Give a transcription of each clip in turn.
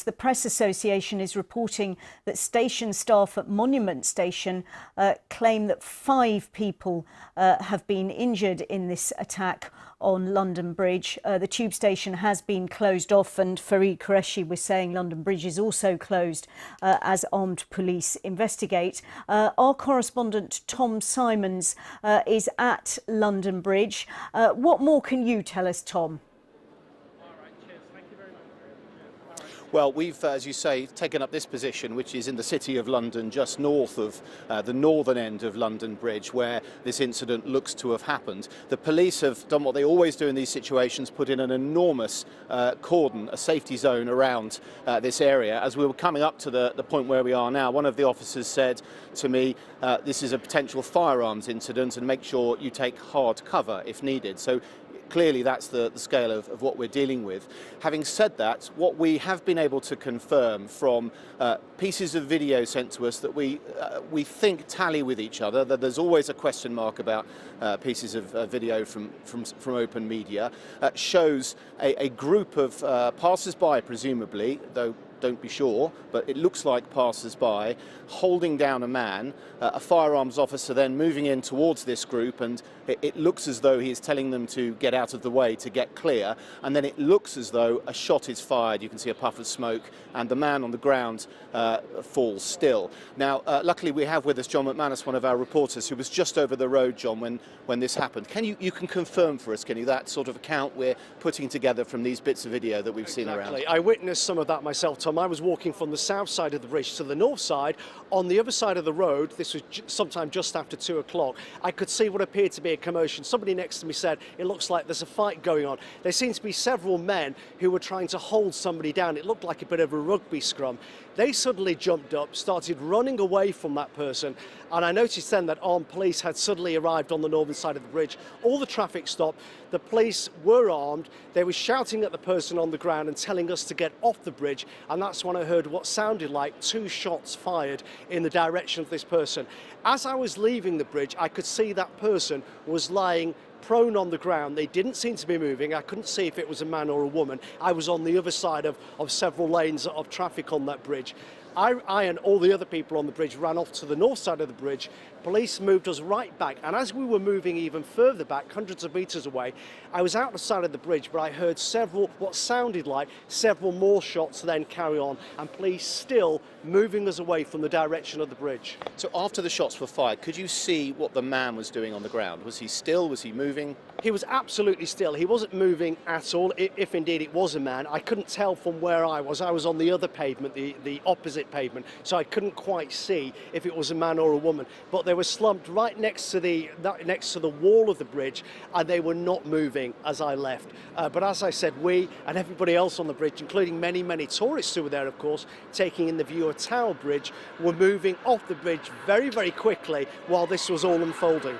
The Press Association is reporting that station staff at Monument Station claim that 5 people have been injured in this attack on London Bridge. The tube station has been closed off, and Fareed Qureshi was saying London Bridge is also closed as armed police investigate. Our correspondent Tom Simons is at London Bridge. What more can you tell us, Tom? Well, we've, as you say, taken up this position, which is in the City of London, just north of the northern end of London Bridge, where this incident looks to have happened. The police have done what they always do in these situations, put in an enormous cordon, a safety zone around this area. As we were coming up to the point where we are now, one of the officers said to me, this is a potential firearms incident and make sure you take hard cover if needed. So clearly that's the scale of what we're dealing with. Having said that, what we have been able to confirm from pieces of video sent to us that we think tally with each other, that there's always a question mark about pieces of video from open media, shows a group of passers-by, presumably, though don't be sure, but it looks like passers-by holding down a man, a firearms officer then moving in towards this group, and it looks as though he is telling them to get out of the way, to get clear, and then it looks as though a shot is fired. You can see a puff of smoke, and the man on the ground falls still. Now, luckily we have with us John McManus, one of our reporters, who was just over the road, John, when this happened. You can confirm for us, can you, that sort of account we're putting together from these bits of video that we've seen around? I witnessed some of that myself, Tom. I was walking from the south side of the bridge to the north side. On the other side of the road, this was sometime just after 2 o'clock, I could see what appeared to be a commotion. Somebody next to me said, it looks like there's a fight going on. There seemed to be several men who were trying to hold somebody down. It looked like a bit of a rugby scrum. They suddenly jumped up, started running away from that person, and I noticed then that armed police had suddenly arrived on the northern side of the bridge. All the traffic stopped. The police were armed. They were shouting at the person on the ground and telling us to get off the bridge, and that's when I heard what sounded like 2 shots fired in the direction of this person. As I was leaving the bridge, I could see that person was lying prone on the ground. They didn't seem to be moving. I couldn't see if it was a man or a woman. I was on the other side of several lanes of traffic on that bridge. I and all the other people on the bridge ran off to the north side of the bridge. Police moved us right back, and as we were moving even further back, hundreds of meters away, I was out the side of the bridge, but I heard what sounded like several more shots then carry on, and police still moving us away from the direction of the bridge. So after the shots were fired, could you see what the man was doing on the ground? Was he still? Was he moving? He was absolutely still. He wasn't moving at all, if indeed it was a man. I couldn't tell from where I was. I was on the other pavement, the opposite pavement, so I couldn't quite see if it was a man or a woman. But they were slumped right next to the wall of the bridge, and they were not moving as I left. But as I said, we and everybody else on the bridge, including many, many tourists who were there, of course, taking in the view of Tower Bridge, were moving off the bridge very, very quickly while this was all unfolding.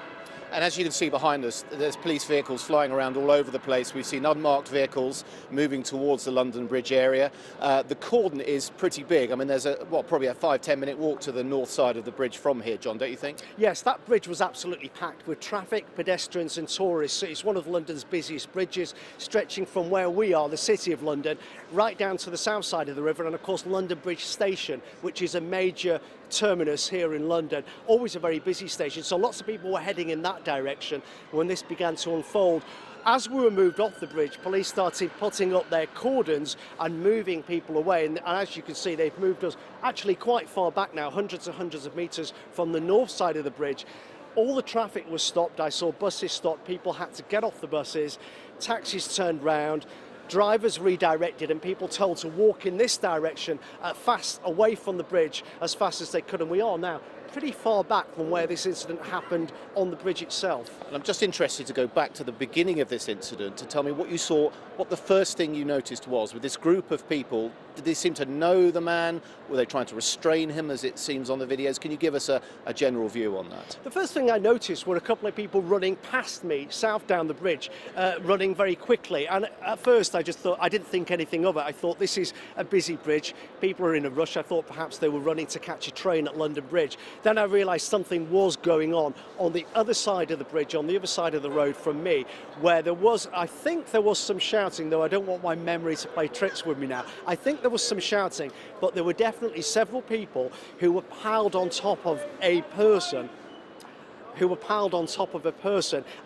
And as you can see behind us, there's police vehicles flying around all over the place. We've seen unmarked vehicles moving towards the London Bridge area. The cordon is pretty big. I mean, there's probably a 5-10 minute walk to the north side of the bridge from here, John, don't you think? Yes, that bridge was absolutely packed with traffic, pedestrians and tourists. It's one of London's busiest bridges, stretching from where we are, the City of London, right down to the south side of the river, and of course London Bridge Station, which is a major terminus here in London, always a very busy station. So lots of people were heading in that direction when this began to unfold. As we were moved off the bridge, police started putting up their cordons and moving people away. And as you can see, they've moved us actually quite far back now, hundreds and hundreds of meters from the north side of the bridge. All the traffic was stopped. I saw buses stopped. People had to get off the buses. Taxis turned round. Drivers redirected and people told to walk in this direction fast away from the bridge as fast as they could, and we are now pretty far back from where this incident happened on the bridge itself. And I'm just interested to go back to the beginning of this incident to tell me what you saw, what the first thing you noticed was with this group of people. Did they seem to know the man? Were they trying to restrain him, as it seems on the videos? Can you give us a general view on that? The first thing I noticed were a couple of people running past me, south down the bridge, running very quickly. And at first I just thought, I didn't think anything of it. I thought this is a busy bridge. People are in a rush. I thought perhaps they were running to catch a train at London Bridge. Then I realised something was going on the other side of the bridge, on the other side of the road from me, where I think there was some shouting, though I don't want my memory to play tricks with me now. I think there was some shouting, but there were definitely several people who were piled on top of a person,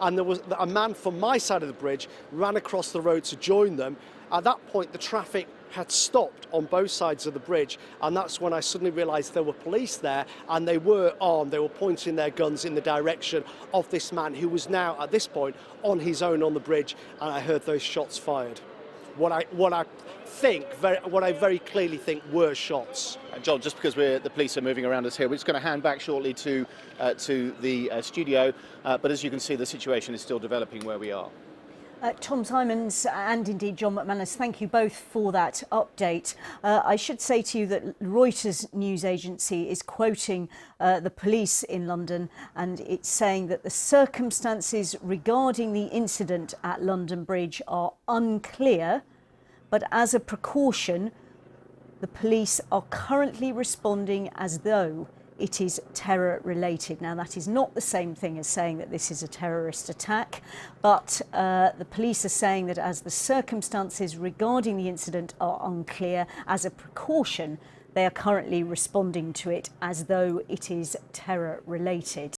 and there was a man from my side of the bridge ran across the road to join them. At that point, the traffic had stopped on both sides of the bridge, and that's when I suddenly realised there were police there, and they were armed. They were pointing their guns in the direction of this man, who was now, at this point, on his own on the bridge, and I heard those shots fired. What I very clearly think were shots. John, just because the police are moving around us here, we're just going to hand back shortly to the studio, but as you can see, the situation is still developing where we are. Tom Simons and indeed John McManus, thank you both for that update. I should say to you that Reuters news agency is quoting the police in London, and it's saying that the circumstances regarding the incident at London Bridge are unclear, but as a precaution, the police are currently responding as though it is terror related. Now, that is not the same thing as saying that this is a terrorist attack, but the police are saying that as the circumstances regarding the incident are unclear, as a precaution, they are currently responding to it as though it is terror related.